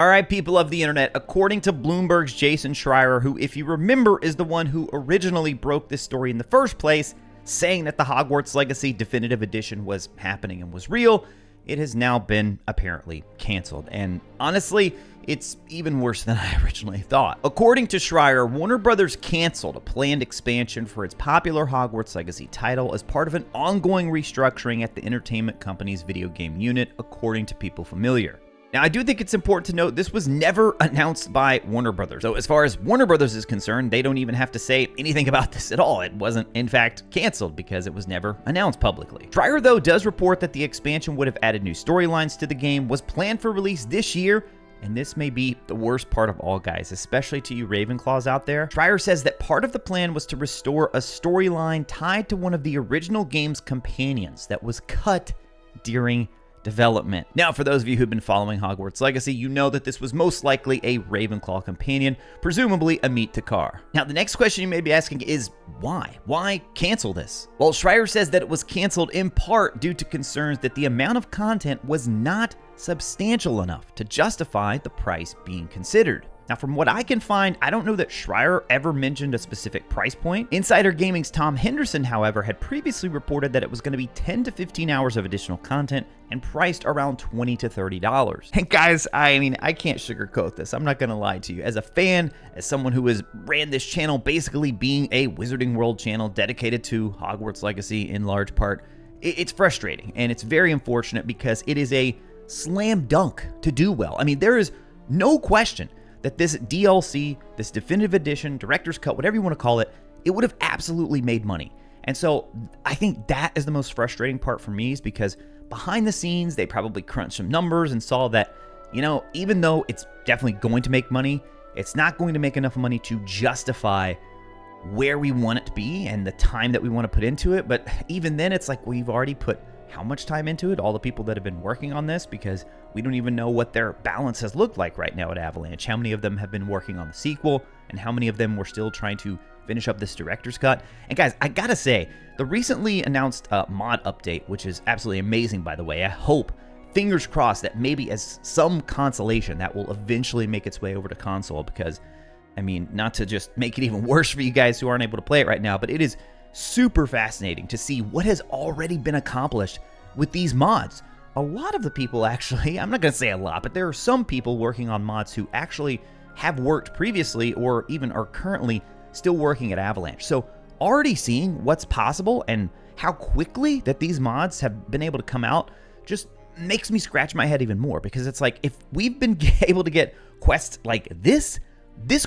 All right, people of the internet, according to Bloomberg's Jason Schreier, who, if you remember, is the one who originally broke this story in the first place, saying that the Hogwarts Legacy Definitive Edition was happening and was real, it has now been apparently canceled. And honestly, it's even worse than I originally thought. According to Schreier, Warner Brothers canceled a planned expansion for its popular Hogwarts Legacy title as part of an ongoing restructuring at the entertainment company's video game unit, according to people familiar. Now, I do think it's important to note this was never announced by Warner Brothers. So as far as Warner Brothers is concerned, they don't even have to say anything about this at all. It wasn't, in fact, canceled because it was never announced publicly. Schreier, though, does report that the expansion would have added new storylines to the game, was planned for release this year, and this may be the worst part of all, guys, especially to you Ravenclaws out there. Schreier says that part of the plan was to restore a storyline tied to one of the original game's companions that was cut during development. Now, for those of you who've been following Hogwarts Legacy, you know that this was most likely a Ravenclaw companion, presumably Amit Takar. Now, the next question you may be asking is, why? Why cancel this? Well, Schreier says that it was canceled in part due to concerns that the amount of content was not substantial enough to justify the price being considered. Now, from what I can find, I don't know that Schreier ever mentioned a specific price point. Insider Gaming's Tom Henderson, however, had previously reported that it was going to be 10 to 15 hours of additional content and priced around $20 to $30. And guys, I mean, I can't sugarcoat this. I'm not going to lie to you. As a fan, as someone who has ran this channel basically being a Wizarding World channel dedicated to Hogwarts Legacy in large part, it's frustrating and it's very unfortunate because it is a slam dunk to do well. I mean, there is no question that this DLC, this definitive edition, director's cut, whatever you want to call it, it would have absolutely made money. And so I think that is the most frustrating part for me, is because behind the scenes, they probably crunched some numbers and saw that, you know, even though it's definitely going to make money, it's not going to make enough money to justify where we want it to be and the time that we want to put into it. But even then, it's like we've already put how much time into it, all the people that have been working on this, because we don't even know what their balance has looked like right now at Avalanche. How many of them have been working on the sequel, and how many of them were still trying to finish up this director's cut. And guys, I gotta say, the recently announced mod update, which is absolutely amazing, by the way, I hope, fingers crossed, that maybe as some consolation that will eventually make its way over to console, because, I mean, not to just make it even worse for you guys who aren't able to play it right now, but it is super fascinating to see what has already been accomplished with these mods. A lot of the people actually, I'm not going to say a lot, but there are some people working on mods who actually have worked previously or even are currently still working at Avalanche. So already seeing what's possible and how quickly that these mods have been able to come out just makes me scratch my head even more, because it's like, if we've been able to get quests like this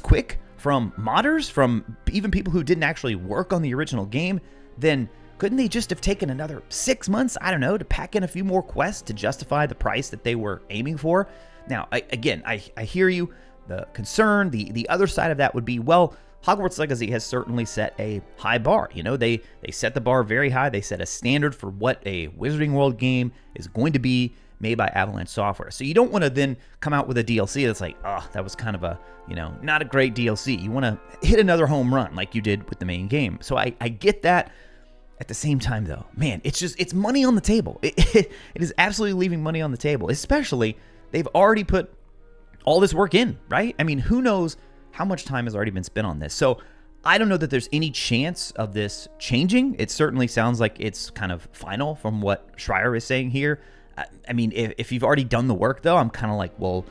quick from modders, from even people who didn't actually work on the original game, then couldn't they just have taken another 6 months, I don't know, to pack in a few more quests to justify the price that they were aiming for? Now, I hear you, the concern, the other side of that would be, well, Hogwarts Legacy has certainly set a high bar. You know, they set the bar very high. They set a standard for what a Wizarding World game is going to be, made by Avalanche Software. So you don't want to then come out with a DLC that's like, oh, that was kind of a, you know, not a great DLC. You want to hit another home run like you did with the main game. So I get that. At the same time, though, man, it's money on the table. It is absolutely leaving money on the table, especially they've already put all this work in, right? I mean, who knows how much time has already been spent on this? So I don't know that there's any chance of this changing. It certainly sounds like it's kind of final from what Schreier is saying here. I mean, if you've already done the work, though, I'm kind of like, well,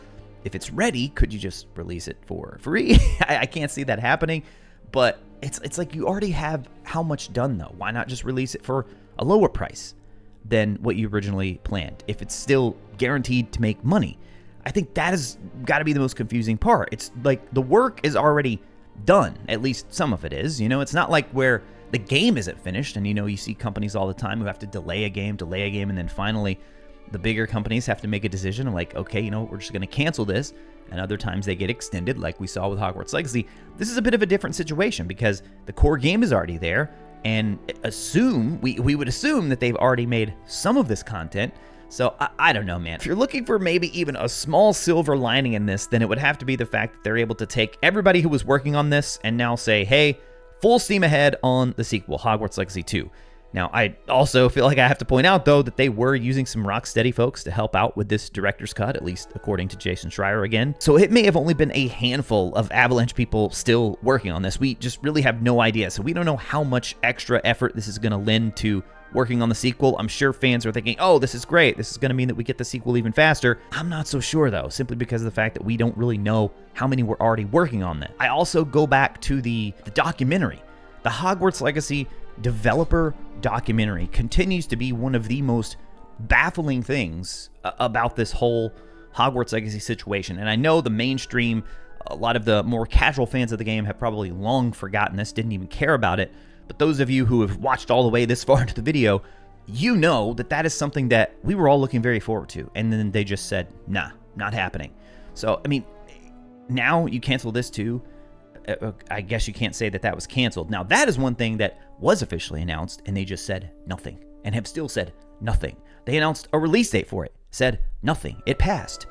if it's ready, could you just release it for free? I can't see that happening, but it's like you already have how much done, though. Why not just release it for a lower price than what you originally planned, if it's still guaranteed to make money? I think that has got to be the most confusing part. It's like the work is already done, at least some of it is. You know, it's not like where the game isn't finished, and, you know, you see companies all the time who have to delay a game, and then finally the bigger companies have to make a decision of like, okay, you know, we're just going to cancel this. And other times they get extended, like we saw with Hogwarts Legacy. This is a bit of a different situation because the core game is already there, and we would assume that they've already made some of this content. So I don't know, man. If you're looking for maybe even a small silver lining in this, then it would have to be the fact that they're able to take everybody who was working on this and now say, hey, full steam ahead on the sequel, Hogwarts Legacy 2. Now, I also feel like I have to point out, though, that they were using some Rocksteady folks to help out with this director's cut, at least according to Jason Schreier again. So it may have only been a handful of Avalanche people still working on this. We just really have no idea. So we don't know how much extra effort this is going to lend to working on the sequel. I'm sure fans are thinking, oh, this is great. This is going to mean that we get the sequel even faster. I'm not so sure, though, simply because of the fact that we don't really know how many were already working on that. I also go back to the documentary. The Hogwarts Legacy developer documentary continues to be one of the most baffling things about this whole Hogwarts Legacy situation. And I know the mainstream, a lot of the more casual fans of the game have probably long forgotten this, didn't even care about it. But those of you who have watched all the way this far into the video, you know that that is something that we were all looking very forward to. And then they just said, nah, not happening. So, I mean, now you cancel this too. I guess you can't say that that was canceled. Now, that is one thing that was officially announced, and they just said nothing, and have still said nothing. They announced a release date for it, said nothing. It passed.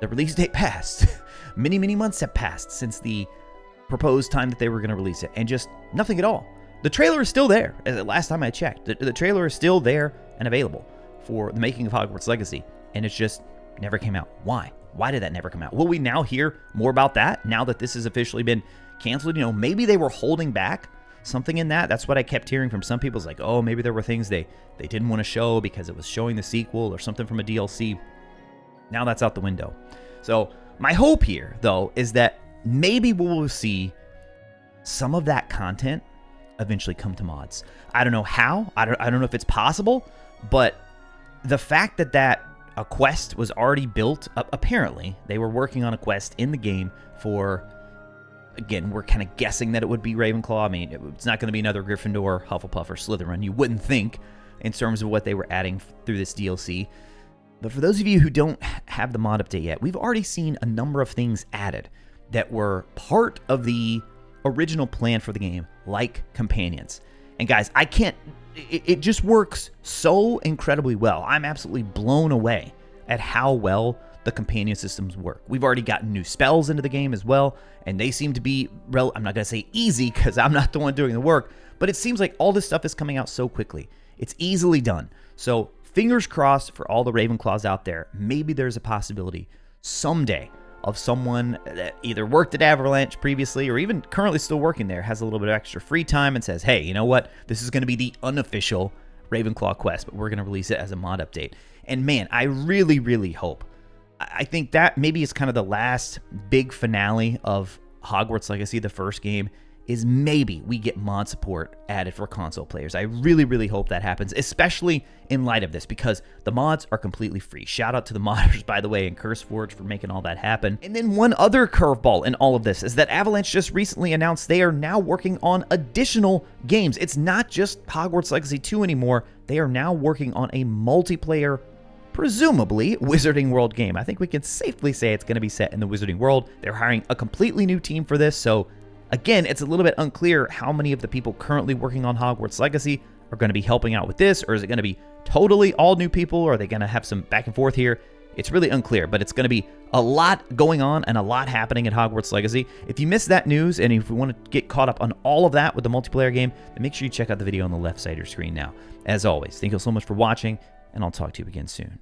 The release date passed. Many, many months have passed since the proposed time that they were going to release it, and just nothing at all. The trailer is still there. Last time I checked, the trailer is still there and available for the making of Hogwarts Legacy, and it's just never came out. Why? Why did that never come out? Will we now hear more about that now that this has officially been canceled? You know, maybe they were holding back something in that. That's what I kept hearing from some people. It's like, oh, maybe there were things they didn't want to show because it was showing the sequel or something from a DLC. Now that's out the window. So my hope here, though, is that maybe we will see some of that content eventually come to mods. I don't know how. I don't know if it's possible, but the fact that a quest was already built, apparently they were working on a quest in the game for, again, we're kind of guessing that it would be Ravenclaw. I mean, it's not going to be another Gryffindor, Hufflepuff, or Slytherin. You wouldn't think in terms of what they were adding through this DLC. But for those of you who don't have the mod update yet, we've already seen a number of things added that were part of the original plan for the game, like companions. And guys, I can't, it just works so incredibly well. I'm absolutely blown away at how well the companion systems work. We've already gotten new spells into the game as well, and they seem to be, I'm not going to say easy because I'm not the one doing the work, but it seems like all this stuff is coming out so quickly. It's easily done. So fingers crossed for all the Ravenclaws out there. Maybe there's a possibility someday of someone that either worked at Avalanche previously or even currently still working there, has a little bit of extra free time and says, hey, you know what? This is going to be the unofficial Ravenclaw quest, but we're going to release it as a mod update. And man, I really, really hope. I think that maybe is kind of the last big finale of Hogwarts Legacy, the first game, is maybe we get mod support added for console players. I really, really hope that happens, especially in light of this, because the mods are completely free. Shout out to the modders, by the way, and CurseForge for making all that happen. And then one other curveball in all of this is that Avalanche just recently announced they are now working on additional games. It's not just Hogwarts Legacy 2 anymore. They are now working on a multiplayer, presumably Wizarding World game. I think we can safely say it's going to be set in the Wizarding World. They're hiring a completely new team for this, so again, it's a little bit unclear how many of the people currently working on Hogwarts Legacy are going to be helping out with this, or is it going to be totally all new people, or are they going to have some back and forth here? It's really unclear, but it's going to be a lot going on and a lot happening at Hogwarts Legacy. If you missed that news, and if you want to get caught up on all of that with the multiplayer game, then make sure you check out the video on the left side of your screen now. As always, thank you so much for watching, and I'll talk to you again soon.